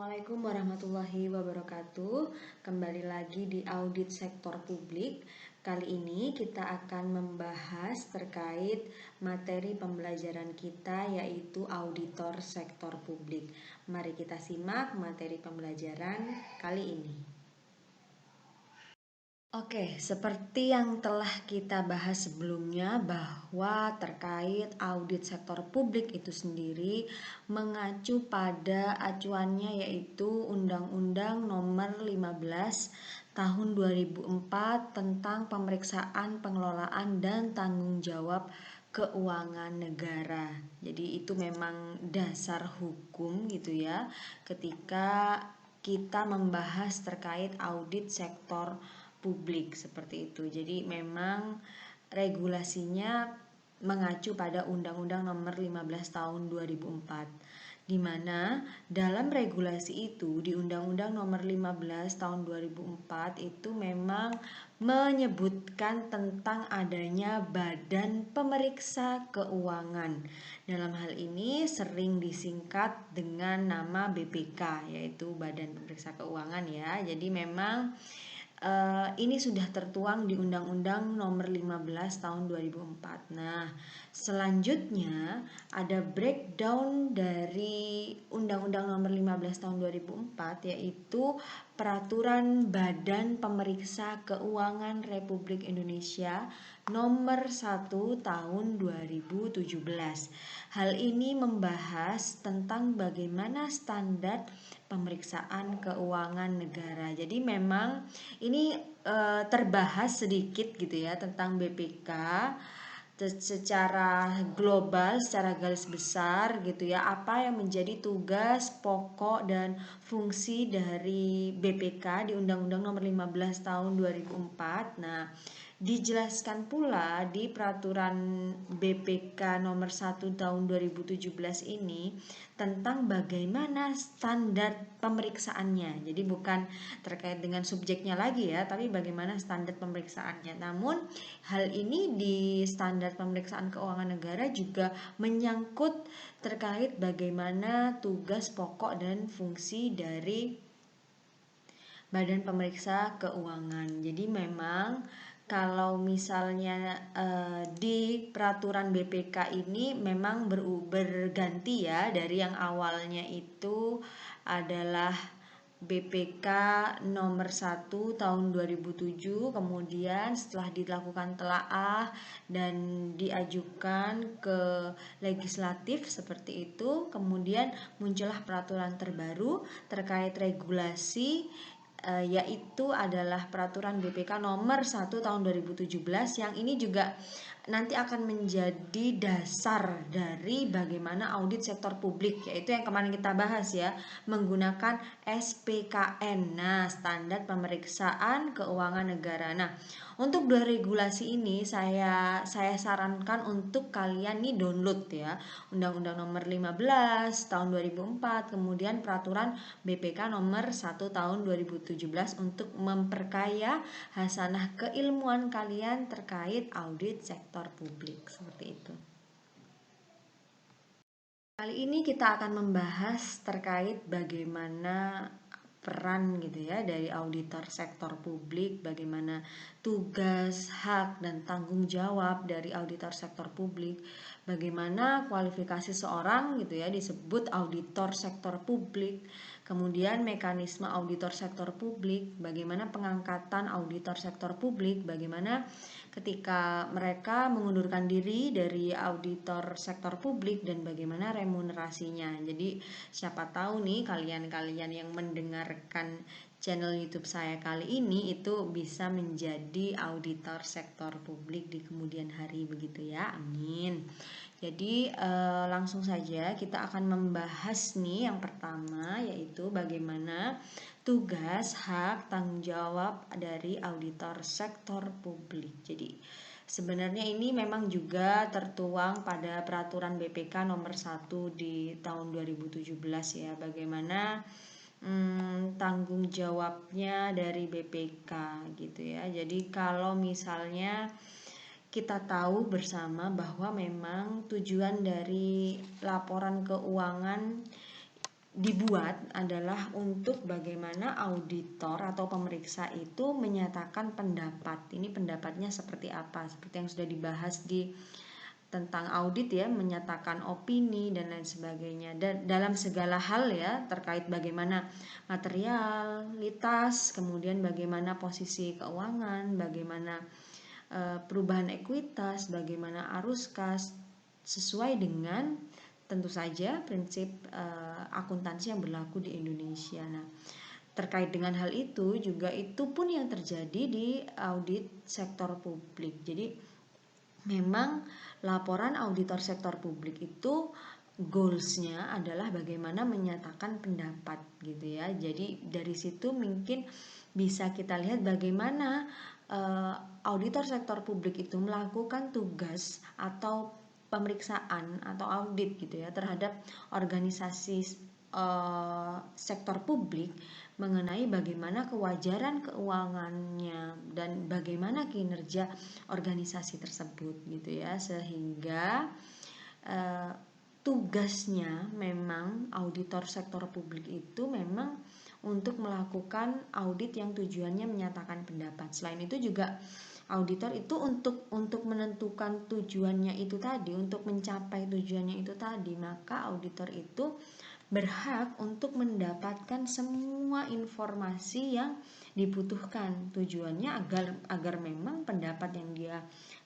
Assalamualaikum warahmatullahi wabarakatuh. Kembali lagi di audit sektor publik. Kali ini kita akan membahas terkait materi pembelajaran kita, yaitu auditor sektor publik. Mari kita simak materi pembelajaran kali ini. Oke, seperti yang telah kita bahas sebelumnya bahwa terkait audit sektor publik itu sendiri mengacu pada acuannya, yaitu Undang-Undang Nomor 15 Tahun 2004 tentang pemeriksaan, pengelolaan, dan tanggung jawab keuangan negara. Jadi itu memang dasar hukum gitu ya, ketika kita membahas terkait audit sektor publik seperti itu. Jadi memang regulasinya mengacu pada Undang-Undang Nomor 15 Tahun 2004, di mana dalam regulasi itu di Undang-Undang Nomor 15 Tahun 2004 itu memang menyebutkan tentang adanya Badan Pemeriksa Keuangan. Dalam hal ini sering disingkat dengan nama BPK, yaitu Badan Pemeriksa Keuangan ya. Jadi memang ini sudah tertuang di Undang-Undang Nomor 15 Tahun 2004. Nah, selanjutnya ada breakdown dari Undang-Undang Nomor 15 Tahun 2004, yaitu Peraturan Badan Pemeriksa Keuangan Republik Indonesia Nomor 1 Tahun 2017. Hal ini membahas tentang bagaimana standar pemeriksaan keuangan negara. Jadi memang ini terbahas sedikit gitu ya tentang BPK secara global, secara garis besar gitu ya, apa yang menjadi tugas pokok dan fungsi dari BPK di Undang-Undang Nomor 15 Tahun 2004. Nah, dijelaskan pula di Peraturan BPK Nomor 1 Tahun 2017 ini tentang bagaimana standar pemeriksaannya. Jadi bukan terkait dengan subjeknya lagi ya, tapi bagaimana standar pemeriksaannya. Namun hal ini di standar pemeriksaan keuangan negara juga menyangkut terkait bagaimana tugas pokok dan fungsi dari Badan Pemeriksa Keuangan. Jadi memang kalau misalnya di peraturan BPK ini memang berganti ya, dari yang awalnya itu adalah BPK nomor 1 tahun 2007, kemudian setelah dilakukan telaah dan diajukan ke legislatif seperti itu, kemudian muncullah peraturan terbaru terkait regulasi, yaitu adalah Peraturan BPK Nomor 1 Tahun 2017, yang ini juga nanti akan menjadi dasar dari bagaimana audit sektor publik, yaitu yang kemarin kita bahas ya, menggunakan SPKN. Nah, Standar Pemeriksaan Keuangan Negara. Nah, untuk dua regulasi ini saya sarankan untuk kalian nih download ya, Undang-Undang Nomor 15 Tahun 2004, kemudian Peraturan BPK Nomor 1 Tahun 2017 untuk memperkaya hasanah keilmuan kalian terkait audit sektor publik seperti itu. Kali ini kita akan membahas terkait bagaimana peran gitu ya dari auditor sektor publik, bagaimana tugas, hak, dan tanggung jawab dari auditor sektor publik, bagaimana kualifikasi seorang gitu ya disebut auditor sektor publik, kemudian mekanisme auditor sektor publik, bagaimana pengangkatan auditor sektor publik, bagaimana ketika mereka mengundurkan diri dari auditor sektor publik, dan bagaimana remunerasinya. Jadi siapa tahu nih kalian-kalian yang mendengarkan channel YouTube saya kali ini itu bisa menjadi auditor sektor publik di kemudian hari, begitu ya. Amin. Jadi langsung saja kita akan membahas nih yang pertama, yaitu bagaimana tugas, hak, tanggung jawab dari auditor sektor publik. Jadi sebenarnya ini memang juga tertuang pada peraturan BPK nomor 1 di tahun 2017 ya, bagaimana tanggung jawabnya dari BPK gitu ya. Jadi kalau misalnya kita tahu bersama bahwa memang tujuan dari laporan keuangan dibuat adalah untuk bagaimana auditor atau pemeriksa itu menyatakan pendapat. Ini pendapatnya seperti apa? Seperti yang sudah dibahas di tentang audit ya, menyatakan opini dan lain sebagainya. Dan dalam segala hal ya, terkait bagaimana materialitas, kemudian bagaimana posisi keuangan, bagaimana perubahan ekuitas, bagaimana arus kas, sesuai dengan tentu saja prinsip akuntansi yang berlaku di Indonesia. Nah, terkait dengan hal itu juga itu pun yang terjadi di audit sektor publik. Jadi memang laporan auditor sektor publik itu goalsnya adalah bagaimana menyatakan pendapat gitu ya. Jadi dari situ mungkin bisa kita lihat bagaimana auditor sektor publik itu melakukan tugas atau pemeriksaan atau audit gitu ya terhadap organisasi sektor publik mengenai bagaimana kewajaran keuangannya dan bagaimana kinerja organisasi tersebut gitu ya, sehingga tugasnya memang auditor sektor publik itu memang untuk melakukan audit yang tujuannya menyatakan pendapat. Selain itu juga auditor itu untuk menentukan tujuannya itu tadi, untuk mencapai tujuannya itu tadi, maka auditor itu berhak untuk mendapatkan semua informasi yang dibutuhkan. Tujuannya agar memang pendapat yang dia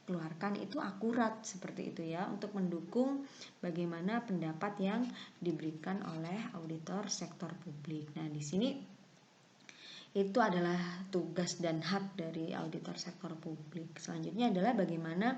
keluarkan itu akurat seperti itu ya, untuk mendukung bagaimana pendapat yang diberikan oleh auditor sektor publik. Nah, di sini itu adalah tugas dan hak dari auditor sektor publik. Selanjutnya adalah bagaimana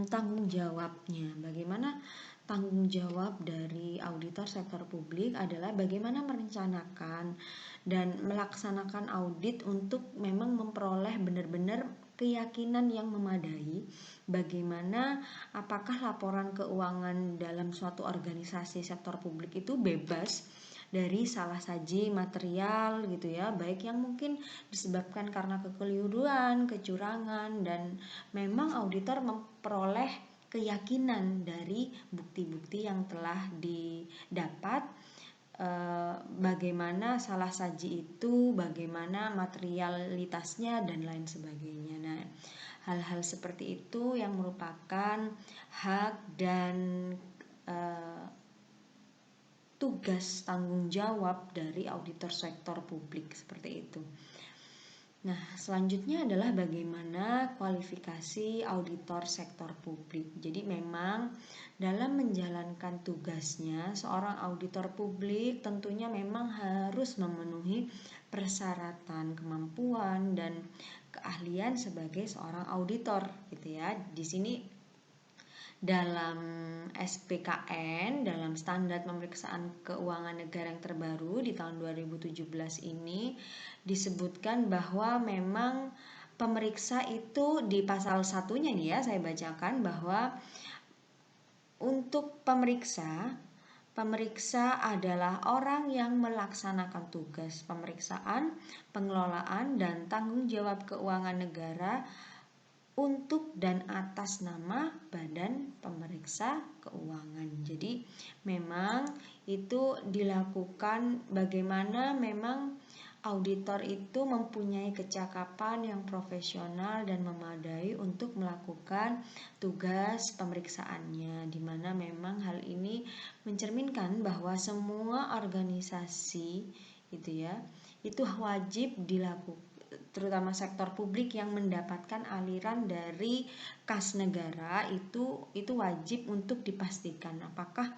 tanggung jawabnya. Bagaimana tanggung jawab dari auditor sektor publik adalah bagaimana merencanakan dan melaksanakan audit untuk memang memperoleh benar-benar keyakinan yang memadai bagaimana apakah laporan keuangan dalam suatu organisasi sektor publik itu bebas dari salah saji material gitu ya, baik yang mungkin disebabkan karena kekeliruan, kecurangan, dan memang auditor memperoleh keyakinan dari bukti-bukti yang telah didapat, bagaimana salah saji itu, bagaimana materialitasnya dan lain sebagainya. Nah, hal-hal seperti itu yang merupakan hak dan tugas tanggung jawab dari auditor sektor publik seperti itu. Nah, selanjutnya adalah bagaimana kualifikasi auditor sektor publik. Jadi memang dalam menjalankan tugasnya, seorang auditor publik tentunya memang harus memenuhi persyaratan kemampuan dan keahlian sebagai seorang auditor gitu ya. Di sini dalam SPKN, dalam standar pemeriksaan keuangan negara yang terbaru di tahun 2017 ini disebutkan bahwa memang pemeriksa itu di pasal satunya nih ya, saya bacakan bahwa untuk pemeriksa adalah orang yang melaksanakan tugas pemeriksaan, pengelolaan, dan tanggung jawab keuangan negara untuk dan atas nama Badan Pemeriksa Keuangan. Jadi memang itu dilakukan bagaimana memang auditor itu mempunyai kecakapan yang profesional dan memadai untuk melakukan tugas pemeriksaannya, di mana memang hal ini mencerminkan bahwa semua organisasi itu ya, itu wajib dilakukan, terutama sektor publik yang mendapatkan aliran dari kas negara itu wajib untuk dipastikan apakah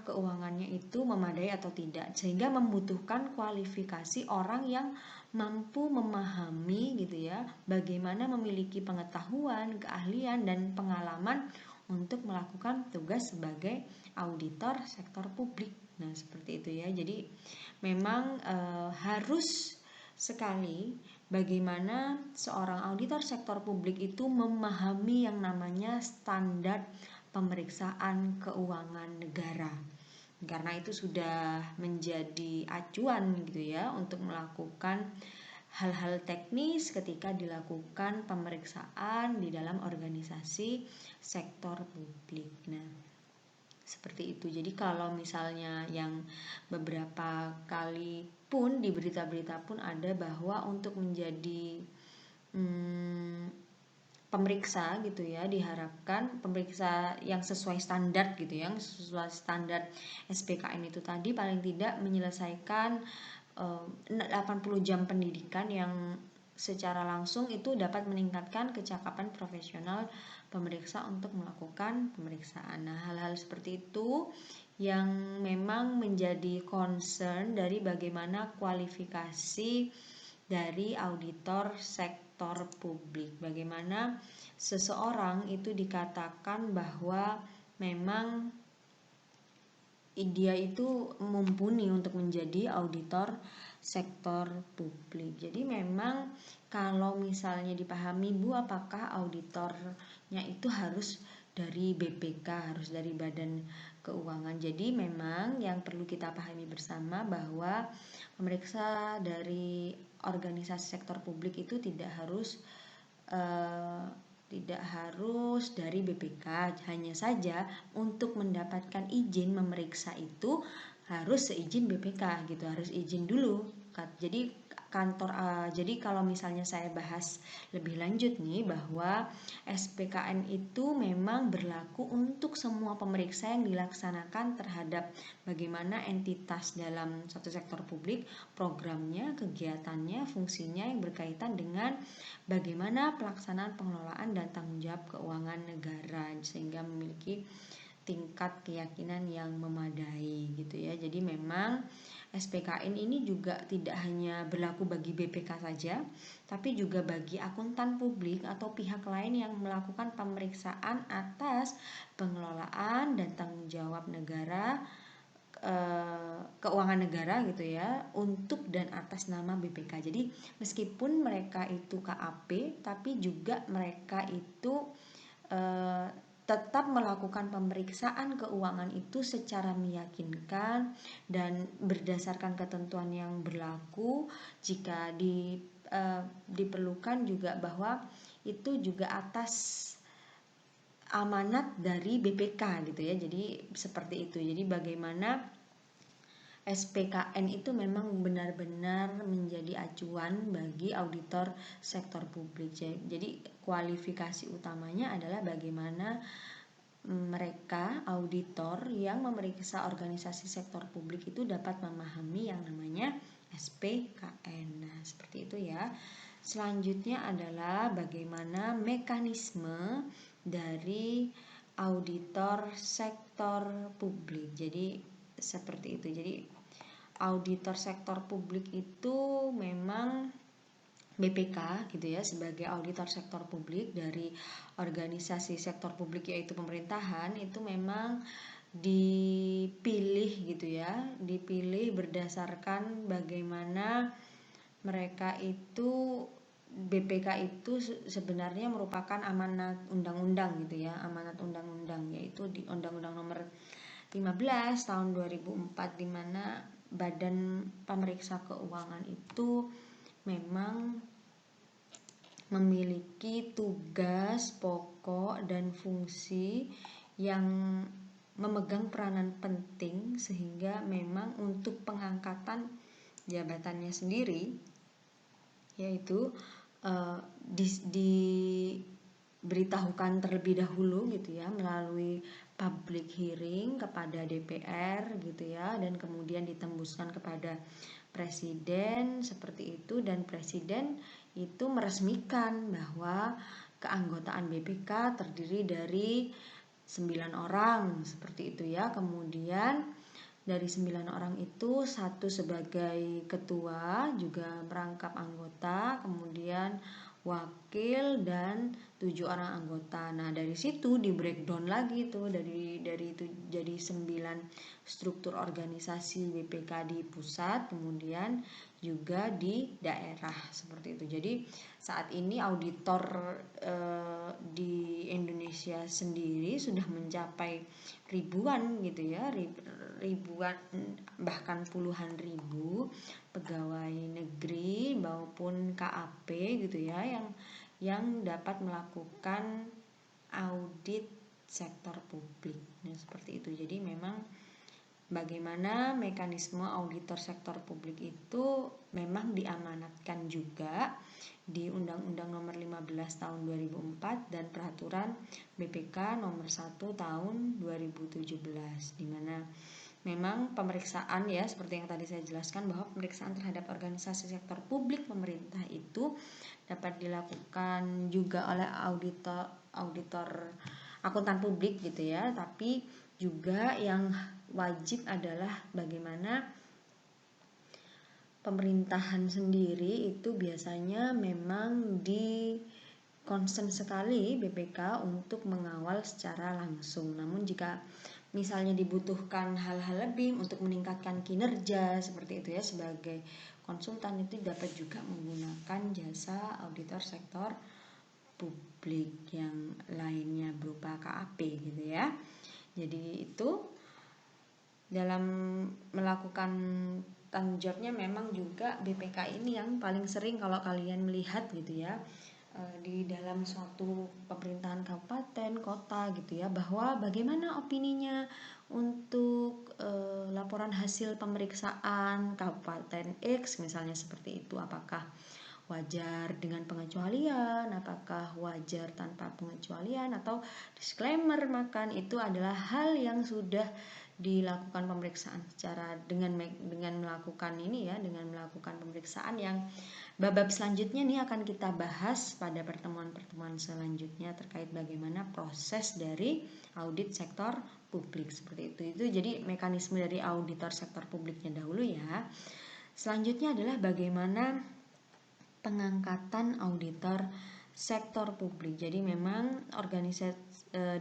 keuangannya itu memadai atau tidak, sehingga membutuhkan kualifikasi orang yang mampu memahami gitu ya, bagaimana memiliki pengetahuan, keahlian, dan pengalaman untuk melakukan tugas sebagai auditor sektor publik. Nah, seperti itu ya. Jadi memang harus sekali bagaimana seorang auditor sektor publik itu memahami yang namanya standar pemeriksaan keuangan negara. Karena itu sudah menjadi acuan gitu ya untuk melakukan hal-hal teknis ketika dilakukan pemeriksaan di dalam organisasi sektor publik. Nah, Seperti itu. Jadi kalau misalnya yang beberapa kali pun di berita-berita pun ada bahwa untuk menjadi pemeriksa gitu ya, diharapkan pemeriksa yang sesuai standar gitu ya, yang sesuai standar SPKN itu tadi paling tidak menyelesaikan 80 jam pendidikan yang secara langsung itu dapat meningkatkan kecakapan profesional pemeriksa untuk melakukan pemeriksaan. Nah, hal-hal seperti itu yang memang menjadi concern dari bagaimana kualifikasi dari auditor sektor publik. Bagaimana seseorang itu dikatakan bahwa memang dia itu mumpuni untuk menjadi auditor sektor publik. Jadi memang kalau misalnya dipahami Bu, apakah auditornya itu harus dari BPK, harus dari Badan Keuangan. Jadi memang yang perlu kita pahami bersama bahwa pemeriksa dari organisasi sektor publik itu tidak harus dari BPK. Hanya saja untuk mendapatkan izin memeriksa itu harus seizin BPK gitu, harus izin dulu. Jadi jadi kalau misalnya saya bahas lebih lanjut nih, bahwa SPKN itu memang berlaku untuk semua pemeriksa yang dilaksanakan terhadap bagaimana entitas dalam suatu sektor publik, programnya, kegiatannya, fungsinya yang berkaitan dengan bagaimana pelaksanaan pengelolaan dan tanggung jawab keuangan negara, sehingga memiliki tingkat keyakinan yang memadai gitu ya. Jadi memang SPKN ini juga tidak hanya berlaku bagi BPK saja, tapi juga bagi akuntan publik atau pihak lain yang melakukan pemeriksaan atas pengelolaan dan tanggung jawab negara, keuangan negara gitu ya, untuk dan atas nama BPK. Jadi meskipun mereka itu KAP, tapi juga mereka itu tetap melakukan pemeriksaan keuangan itu secara meyakinkan dan berdasarkan ketentuan yang berlaku. Jika diperlukan juga bahwa itu juga atas amanat dari BPK gitu ya. Jadi seperti itu. Jadi bagaimana SPKN itu memang benar-benar menjadi acuan bagi auditor sektor publik. Jadi kualifikasi utamanya adalah bagaimana mereka auditor yang memeriksa organisasi sektor publik itu dapat memahami yang namanya SPKN. Nah, seperti itu ya. Selanjutnya adalah bagaimana mekanisme dari auditor sektor publik. Jadi seperti itu. Jadi auditor sektor publik itu memang BPK gitu ya, sebagai auditor sektor publik dari organisasi sektor publik yaitu pemerintahan, itu memang dipilih gitu ya, dipilih berdasarkan bagaimana mereka itu, BPK itu sebenarnya merupakan amanat undang-undang gitu ya, amanat undang-undang, yaitu di Undang-Undang Nomor 15 tahun 2004, di mana Badan Pemeriksa Keuangan itu memang memiliki tugas pokok dan fungsi yang memegang peranan penting, sehingga memang untuk pengangkatan jabatannya sendiri yaitu diberitahukan terlebih dahulu gitu ya, melalui public hearing kepada DPR gitu ya, dan kemudian ditembuskan kepada presiden seperti itu, dan presiden itu meresmikan bahwa keanggotaan BPK terdiri dari 9 orang seperti itu ya. Kemudian dari 9 orang itu, satu sebagai ketua juga merangkap anggota, kemudian wakil dan 7 orang anggota. Nah, dari situ di breakdown lagi tuh dari itu jadi 9 struktur organisasi BPK di pusat, kemudian juga di daerah seperti itu. Jadi saat ini auditor di Indonesia sendiri sudah mencapai ribuan gitu ya, ribuan bahkan puluhan ribu pegawai negeri maupun KAP gitu ya, yang dapat melakukan audit sektor publik. Nah, seperti itu. Jadi memang bagaimana mekanisme auditor sektor publik itu memang diamanatkan juga di Undang-Undang Nomor 15 Tahun 2004 dan Peraturan BPK Nomor 1 Tahun 2017, di mana memang pemeriksaan ya seperti yang tadi saya jelaskan bahwa pemeriksaan terhadap organisasi sektor publik pemerintah itu dapat dilakukan juga oleh auditor akuntan publik gitu ya, tapi juga yang wajib adalah bagaimana pemerintahan sendiri itu biasanya memang di concern sekali BPK untuk mengawal secara langsung. Namun jika misalnya dibutuhkan hal-hal lebih untuk meningkatkan kinerja seperti itu ya, sebagai konsultan itu dapat juga menggunakan jasa auditor sektor publik yang lainnya berupa KAP gitu ya. Jadi itu dalam melakukan tanggung jawabnya memang juga BPK ini yang paling sering kalau kalian melihat gitu ya di dalam suatu pemerintahan kabupaten, kota gitu ya, bahwa bagaimana opininya untuk laporan hasil pemeriksaan kabupaten X misalnya seperti itu, apakah wajar dengan pengecualian, apakah wajar tanpa pengecualian atau disclaimer, makan itu adalah hal yang sudah dilakukan pemeriksaan secara dengan melakukan ini ya, dengan melakukan pemeriksaan yang bab selanjutnya nih akan kita bahas pada pertemuan-pertemuan selanjutnya terkait bagaimana proses dari audit sektor publik seperti itu. Itu jadi mekanisme dari auditor sektor publiknya dahulu ya. Selanjutnya adalah bagaimana pengangkatan auditor sektor publik. Jadi memang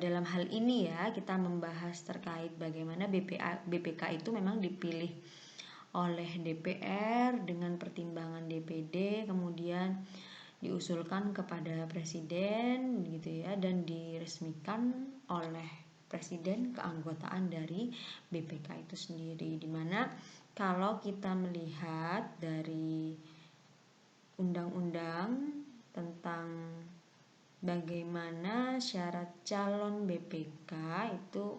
dalam hal ini ya kita membahas terkait bagaimana BPK itu memang dipilih oleh DPR dengan pertimbangan DPD, kemudian diusulkan kepada presiden gitu ya, dan diresmikan oleh presiden keanggotaan dari BPK itu sendiri. Dimana kalau kita melihat dari undang-undang tentang bagaimana syarat calon BPK itu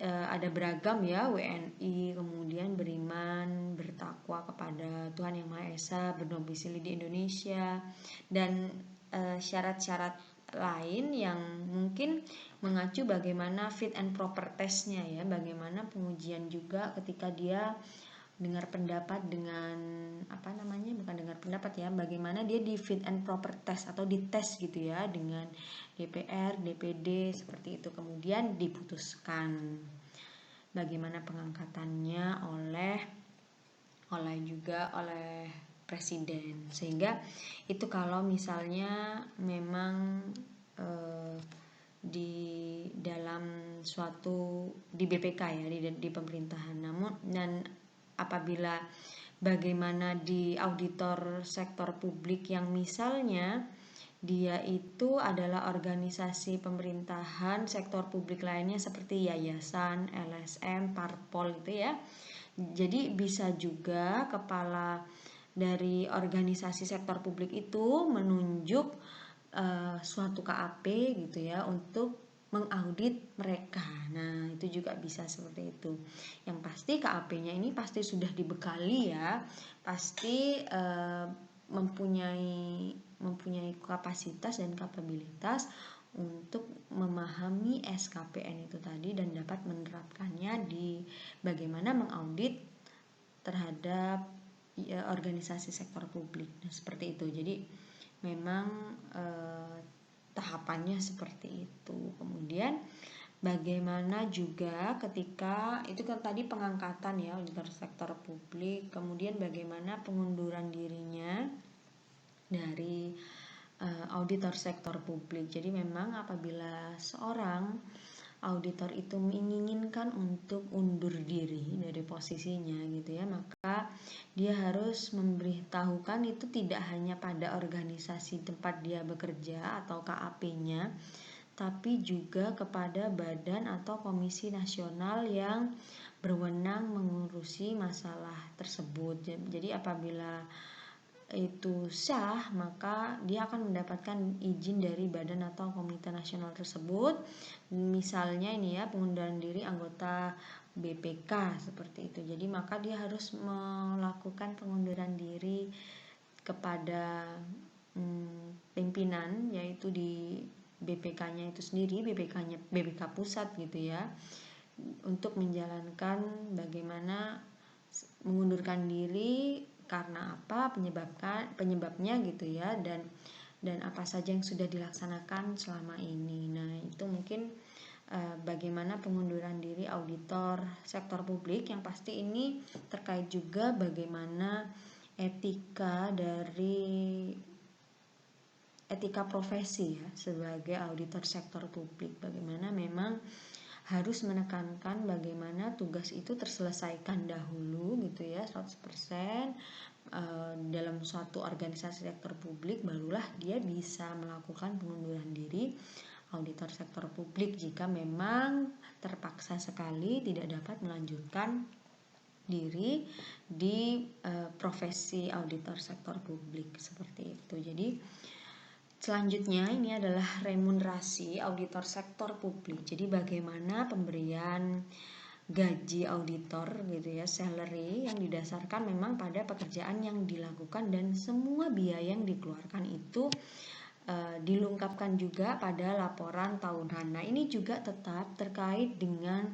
ada beragam ya, WNI, kemudian beriman, bertakwa kepada Tuhan Yang Maha Esa, berdomisili di Indonesia, dan syarat-syarat lain yang mungkin mengacu bagaimana fit and proper testnya ya, bagaimana pengujian juga ketika dia dengar pendapat dengan bukan dengar pendapat ya, bagaimana dia di fit and proper test atau dites gitu ya dengan DPR, DPD seperti itu, kemudian diputuskan bagaimana pengangkatannya oleh presiden. Sehingga itu kalau misalnya memang di dalam suatu di BPK ya, di pemerintahan. Namun dan apabila bagaimana di auditor sektor publik yang misalnya dia itu adalah organisasi pemerintahan sektor publik lainnya seperti yayasan, LSM, parpol itu ya. Jadi bisa juga kepala dari organisasi sektor publik itu menunjuk suatu KAP gitu ya untuk mengaudit mereka. Nah, itu juga bisa seperti itu. Yang pasti KAP-nya ini pasti sudah dibekali ya, pasti mempunyai kapasitas dan kapabilitas untuk memahami SKPN itu tadi dan dapat menerapkannya di bagaimana mengaudit terhadap organisasi sektor publik. Nah, seperti itu. Jadi memang tahapannya seperti itu. Kemudian bagaimana juga ketika itu kan tadi pengangkatan ya auditor sektor publik, kemudian bagaimana pengunduran dirinya dari auditor sektor publik. Jadi memang apabila seorang auditor itu menginginkan untuk undur diri dari posisinya gitu ya, maka dia harus memberitahukan itu tidak hanya pada organisasi tempat dia bekerja atau KAP-nya, tapi juga kepada badan atau komisi nasional yang berwenang mengurusi masalah tersebut. Jadi apabila itu sah, maka dia akan mendapatkan izin dari badan atau komite nasional tersebut. Misalnya ini ya, pengunduran diri anggota BPK seperti itu. Jadi maka dia harus melakukan pengunduran diri kepada pimpinan, yaitu di BPK-nya itu sendiri, BPK-nya BPK pusat gitu ya, untuk menjalankan bagaimana mengundurkan diri karena apa, penyebabnya gitu ya, dan apa saja yang sudah dilaksanakan selama ini. Nah, itu mungkin bagaimana pengunduran diri auditor sektor publik, yang pasti ini terkait juga bagaimana etika profesi ya sebagai auditor sektor publik, bagaimana memang harus menekankan bagaimana tugas itu terselesaikan dahulu gitu ya 100% dalam suatu organisasi sektor publik, barulah dia bisa melakukan pengunduran diri auditor sektor publik jika memang terpaksa sekali tidak dapat melanjutkan diri di profesi auditor sektor publik seperti itu. Jadi selanjutnya ini adalah remunerasi auditor sektor publik. Jadi bagaimana pemberian gaji auditor gitu ya, salary yang didasarkan memang pada pekerjaan yang dilakukan, dan semua biaya yang dikeluarkan itu dilengkapkan juga pada laporan tahunan. Nah, ini juga tetap terkait dengan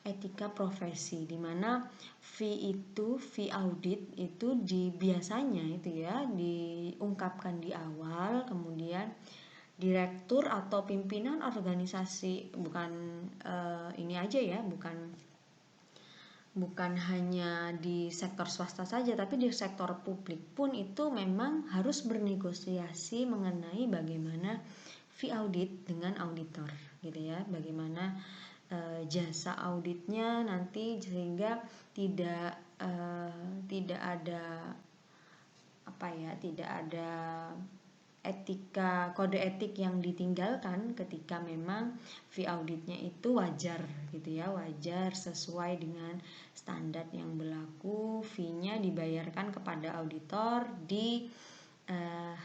etika profesi, di mana fee audit itu biasanya itu ya diungkapkan di awal, kemudian direktur atau pimpinan organisasi, bukan ini aja ya, bukan hanya di sektor swasta saja, tapi di sektor publik pun itu memang harus bernegosiasi mengenai bagaimana fee audit dengan auditor gitu ya, bagaimana jasa auditnya nanti, sehingga tidak ada tidak ada kode etik yang ditinggalkan ketika memang fee auditnya itu wajar gitu ya, wajar sesuai dengan standar yang berlaku. Fee-nya dibayarkan kepada auditor di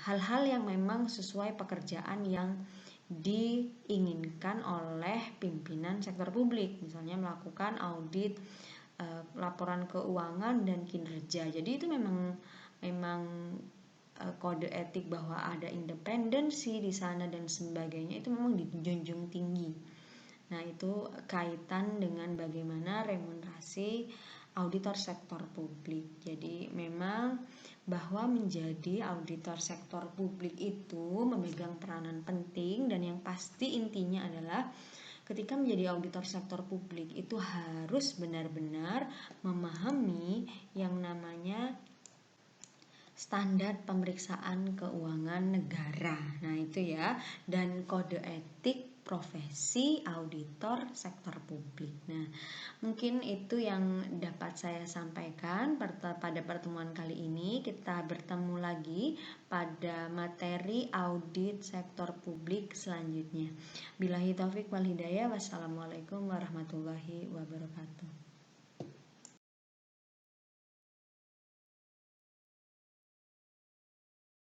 hal-hal yang memang sesuai pekerjaan yang diinginkan oleh pimpinan sektor publik, misalnya melakukan audit laporan keuangan dan kinerja. Jadi itu memang kode etik bahwa ada independensi di sana dan sebagainya, itu memang dijunjung tinggi. Nah, itu kaitan dengan bagaimana remunerasi auditor sektor publik. Jadi memang bahwa menjadi auditor sektor publik itu memegang peranan penting, dan yang pasti intinya adalah ketika menjadi auditor sektor publik itu harus benar-benar memahami yang namanya standar pemeriksaan keuangan negara. Nah, itu ya, dan kode etik profesi auditor sektor publik. Nah, mungkin itu yang dapat saya sampaikan pada pertemuan kali ini. Kita bertemu lagi pada materi audit sektor publik selanjutnya. Billahi taufik wal hidayah. Wassalamualaikum warahmatullahi wabarakatuh.